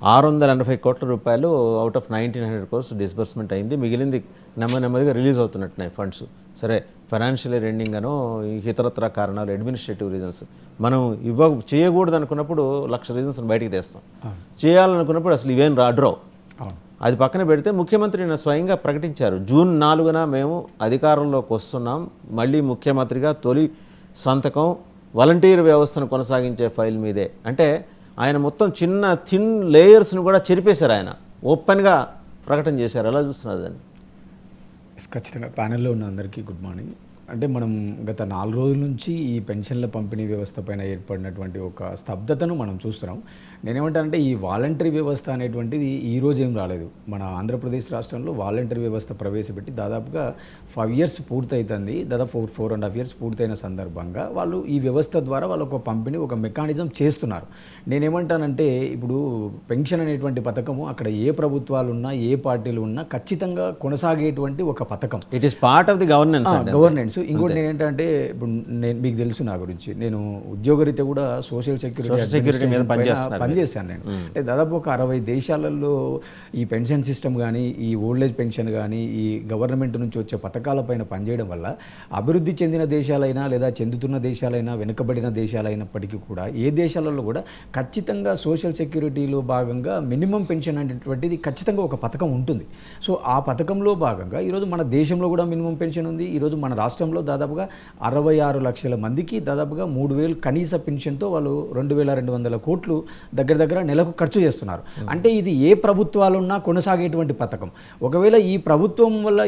₹680 కోట్ల out of 1900 crores disbursement అయింది. మిగిలింది నెమ్మదిగా రిలీజ్ అవుతున్నట్టున్నాయి ఫండ్స్. సరే, ఫైనాన్షియల్ ఎండింగ్ అనో ఇతరత్ర కారణాలు, అడ్మినిస్ట్రేటివ్ రీజన్స్. మనం చేయకూడదు అనుకున్నప్పుడు 1,00,000 రీజన్స్ బయటికి తెస్తాం. చేయాలనుకున్నప్పుడు అసలు ఇవేం రాడ్రావు. అది పక్కన పెడితే ముఖ్యమంత్రి నిన్న స్వయంగా ప్రకటించారు, జూన్ 4న మేము అధికారంలోకి వస్తున్నాం, మళ్ళీ ముఖ్యమంత్రిగా తొలి సంతకం వాలంటీర్ వ్యవస్థను కొనసాగించే ఫైల్ మీదే. అంటే ఆయన మొత్తం చిన్న థిన్ లేయర్స్ను కూడా చెరిపేశారు. ఆయన ఓపెన్గా ప్రకటన చేశారు. ఎలా చూస్తున్నారు దాన్ని? ఖచ్చితంగా ప్యానెల్లో ఉన్న అందరికీ గుడ్ మార్నింగ్. అంటే మనం గత 4 రోజుల నుంచి ఈ పెన్షన్ల పంపిణీ వ్యవస్థ పైన ఏర్పడినటువంటి ఒక స్తబ్దతను మనం చూస్తున్నాం. నేనేమంటానంటే ఈ వాలంటరీ వ్యవస్థ అనేటువంటిది ఈ రోజు ఏం రాలేదు. మన ఆంధ్రప్రదేశ్ రాష్ట్రంలో వాలంటరీ వ్యవస్థ ప్రవేశపెట్టి దాదాపుగా 5 years పూర్తవుతుంది. దాదాపు 4.5 years పూర్తయిన సందర్భంగా వాళ్ళు ఈ వ్యవస్థ ద్వారా వాళ్ళు ఒక పంపిణీ, ఒక మెకానిజం చేస్తున్నారు. నేనేమంటానంటే ఇప్పుడు పెన్షన్ అనేటువంటి పథకము అక్కడ ఏ ప్రభుత్వాలు ఉన్నా, ఏ పార్టీలు ఉన్నా ఖచ్చితంగా కొనసాగేటువంటి ఒక పథకం. It is part of the governance. ఇంకోటి నేనేంటంటే ఇప్పుడు మీకు తెలుసు నా గురించి, నేను ఉద్యోగరీత్యా కూడా సోషల్ సెక్యూరిటీ మీద పనిచేశాను నేను. అంటే దాదాపు ఒక 60 దేశాలలో ఈ పెన్షన్ సిస్టమ్ కానీ, ఈ ఓల్డ్ ఏజ్ పెన్షన్ కానీ, ఈ గవర్నమెంట్ నుంచి వచ్చే పథకాలపైన పనిచేయడం వల్ల అభివృద్ధి చెందిన దేశాలైనా లేదా చెందుతున్న దేశాలైనా వెనుకబడిన దేశాలైనప్పటికీ కూడా ఏ దేశాలలో కూడా ఖచ్చితంగా సోషల్ సెక్యూరిటీలో భాగంగా మినిమం పెన్షన్ అనేటువంటిది ఖచ్చితంగా ఒక పథకం ఉంటుంది. సో ఆ పథకంలో భాగంగా ఈరోజు మన దేశంలో కూడా మినిమం పెన్షన్ ఉంది. ఈరోజు మన రాష్ట్రంలో దాదాపుగా 66 లక్షల మందికి దాదాపుగా 3,000 కనీస పెన్షన్తో వాళ్ళు 2,200 కోట్లు దగ్గర నెలకు ఖర్చు చేస్తున్నారు. అంటే ఇది ఏ ప్రభుత్వాలున్నా కొనసాగేటువంటి పథకం. ఒకవేళ ఈ ప్రభుత్వం వల్ల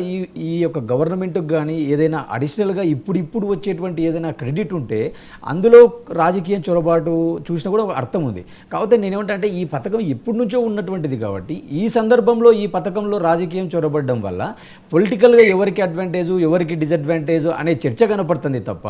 ఈ యొక్క గవర్నమెంట్కి కానీ ఏదైనా అడిషనల్గా ఇప్పుడు వచ్చేటువంటి ఏదైనా క్రెడిట్ ఉంటే అందులో రాజకీయ చొరబాటు చూసినా కూడా ఒక అర్థం ఉంది. కాకపోతే నేనేమంటే ఈ పథకం ఎప్పటి నుంచో ఉన్నటువంటిది కాబట్టి ఈ సందర్భంలో ఈ పథకంలో రాజకీయం చొరబడడం వల్ల పొలిటికల్గా ఎవరికి అడ్వాంటేజ్, ఎవరికి డిసడ్వాంటేజ్ అనే చర్చ కనపడుతుంది తప్ప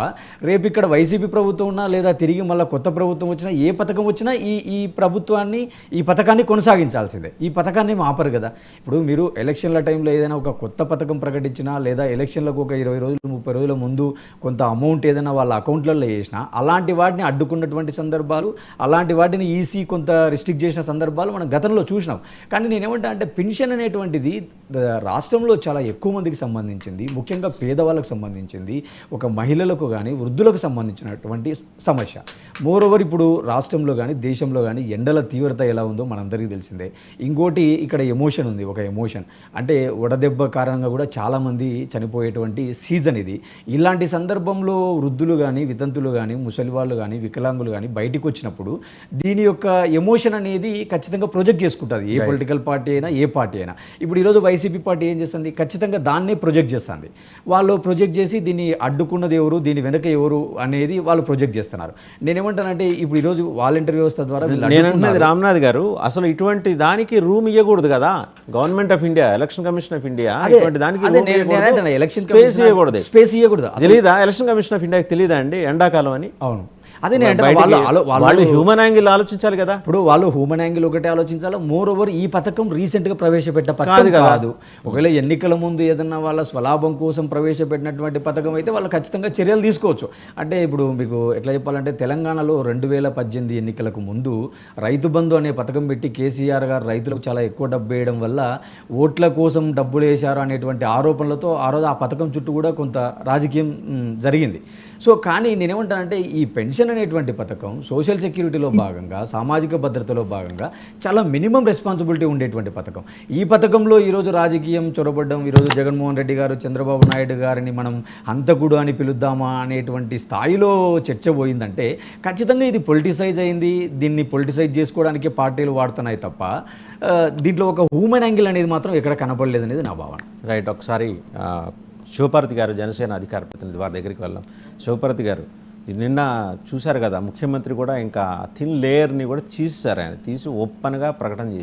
రేపు ఇక్కడ వైసీపీ ప్రభుత్వం ఉన్నా లేదా తిరిగి మళ్ళీ కొత్త ప్రభుత్వం వచ్చినా ఏ పథకం వచ్చినా ఈ ప్రభుత్వాన్ని, ఈ పథకాన్ని కొనసాగించాల్సిందే. ఈ పథకాన్ని ఆపరు కదా. ఇప్పుడు మీరు ఎలక్షన్ల టైంలో ఏదైనా ఒక కొత్త పథకం ప్రకటించినా లేదా ఎలక్షన్లకు ఒక 20 రోజులు 30 రోజుల ముందు కొంత అమౌంట్ ఏదైనా వాళ్ళ అకౌంట్లలో వేసినా అలాంటి వాటిని అడ్డుకున్నటువంటి సందర్భాలు, అలాంటి వాటిని ఈసీ కొంత రిస్ట్రిక్ట్ చేసిన సందర్భాలు మనం గతంలో చూసినాం. కానీ నేనేమంటా అంటే పెన్షన్ అనేటువంటిది రాష్ట్రంలో చాలా ఎక్కువ మందికి సంబంధించింది, ముఖ్యంగా పేదవాళ్ళకు సంబంధించింది, ఒక మహిళలకు కానీ వృద్ధులకు సంబంధించినటువంటి సమస్య. మోరోవర్ ఇప్పుడు రాష్ట్రంలో కానీ దేశంలో కానీ ఎండల తీవ్రత ఎలా ఉందో మనందరికీ తెలిసిందే. ఇంకోటి ఇక్కడ ఎమోషన్ ఉంది, ఒక ఎమోషన్ అంటే వడదెబ్బ కారణంగా కూడా చాలామంది చనిపోయేటువంటి సీజన్ ఇది. ఇలాంటి సందర్భంలో వృద్ధులు కానీ, వితంతులు కానీ, ముసలి వాళ్ళు కానీ, వికలాంగులు కానీ బయటికి వచ్చినప్పుడు దీని యొక్క ఎమోషన్ అనేది ఖచ్చితంగా ప్రొజెక్ట్ చేసుకుంటుంది, ఏ పొలిటికల్ పార్టీ అయినా, ఏ పార్టీ అయినా. ఇప్పుడు ఈరోజు వైసీపీ పార్టీ ఏం చేస్తుంది, ఖచ్చితంగా దాన్నే ప్రొజెక్ట్ చేస్తుంది. వాళ్ళు ప్రొజెక్ట్ చేసి దీన్ని అడ్డుకున్నది ఎవరు, దీని వెనక ఎవరు అనేది వాళ్ళు ప్రొజెక్ట్ చేస్తున్నారు. నేనేమంటానంటే ఇప్పుడు ఈరోజు వాలంటీర్ వ్యవస్థ ద్వారా రామ్నాథ్ గారు అసలు ఇటువంటి దానికి రూమ్ ఇవ్వకూడదు కదా. Government of India, election commission of India space ఇవ్వకూడదు. తెలీదా? ఎలక్షన్ కమిషన్ ఆఫ్ ఇండియాకి తెలీదా అండి ఎండాకాలం అని? అవును, అదే వాళ్ళు హ్యూమన్ యాంగిల్ ఆలోచించాలి కదా. ఇప్పుడు వాళ్ళు హ్యూమన్ యాంగిల్ ఒకటే ఆలోచించాలి. మోర్ ఓవర్ ఈ పథకం రీసెంట్గా ప్రవేశపెట్ట పథకం కాదు. ఒకవేళ ఎన్నికల ముందు ఏదన్నా వాళ్ళ స్వలాభం కోసం ప్రవేశపెట్టినటువంటి పథకం అయితే వాళ్ళు ఖచ్చితంగా చర్యలు తీసుకోవచ్చు. అంటే ఇప్పుడు మీకు ఎట్లా చెప్పాలంటే తెలంగాణలో 2018 ఎన్నికలకు ముందు రైతు బంధు అనే పథకం పెట్టి కేసీఆర్ గారు రైతులకు చాలా ఎక్కువ డబ్బు వేయడం వల్ల ఓట్ల కోసం డబ్బులు వేశారు అనేటువంటి ఆరోపణలతో ఆ రోజు ఆ పథకం చుట్టూ కూడా కొంత రాజకీయం జరిగింది. సో కానీ నేనేమంటానంటే ఈ పెన్షన్ అనేటువంటి పథకం సోషల్ సెక్యూరిటీలో భాగంగా, సామాజిక భద్రతలో భాగంగా చాలా మినిమం రెస్పాన్సిబిలిటీ ఉండేటువంటి పథకం. ఈ పథకంలో ఈరోజు రాజకీయం చొరబడ్డం, ఈరోజు జగన్మోహన్ రెడ్డి గారు, చంద్రబాబు నాయుడు గారిని మనం హంతకుడు అని పిలుద్దామా అనేటువంటి స్థాయిలో చర్చ పోయిందంటే ఖచ్చితంగా ఇది పొలిటిసైజ్ అయింది. దీన్ని పొలిటిసైజ్ చేసుకోవడానికి పార్టీలు వాడుతున్నాయి తప్ప దీంట్లో ఒక హ్యూమన్ యాంగిల్ అనేది మాత్రం ఎక్కడ కనపడలేదు అనేది నా భావన. రైట్. ఒకసారి శివపార్వతి గారు, జనసేన అధికార ప్రతినిధి, వారి దగ్గరికి వెళ్దాం. శివపార్వతి గారు, నిన్న చూశారు కదా, ముఖ్యమంత్రి కూడా ఇంకా థిన్ లేయర్ని కూడా తీసేశారు. ఆయన తీసి ఓపెన్గా ప్రకటన చేశారు.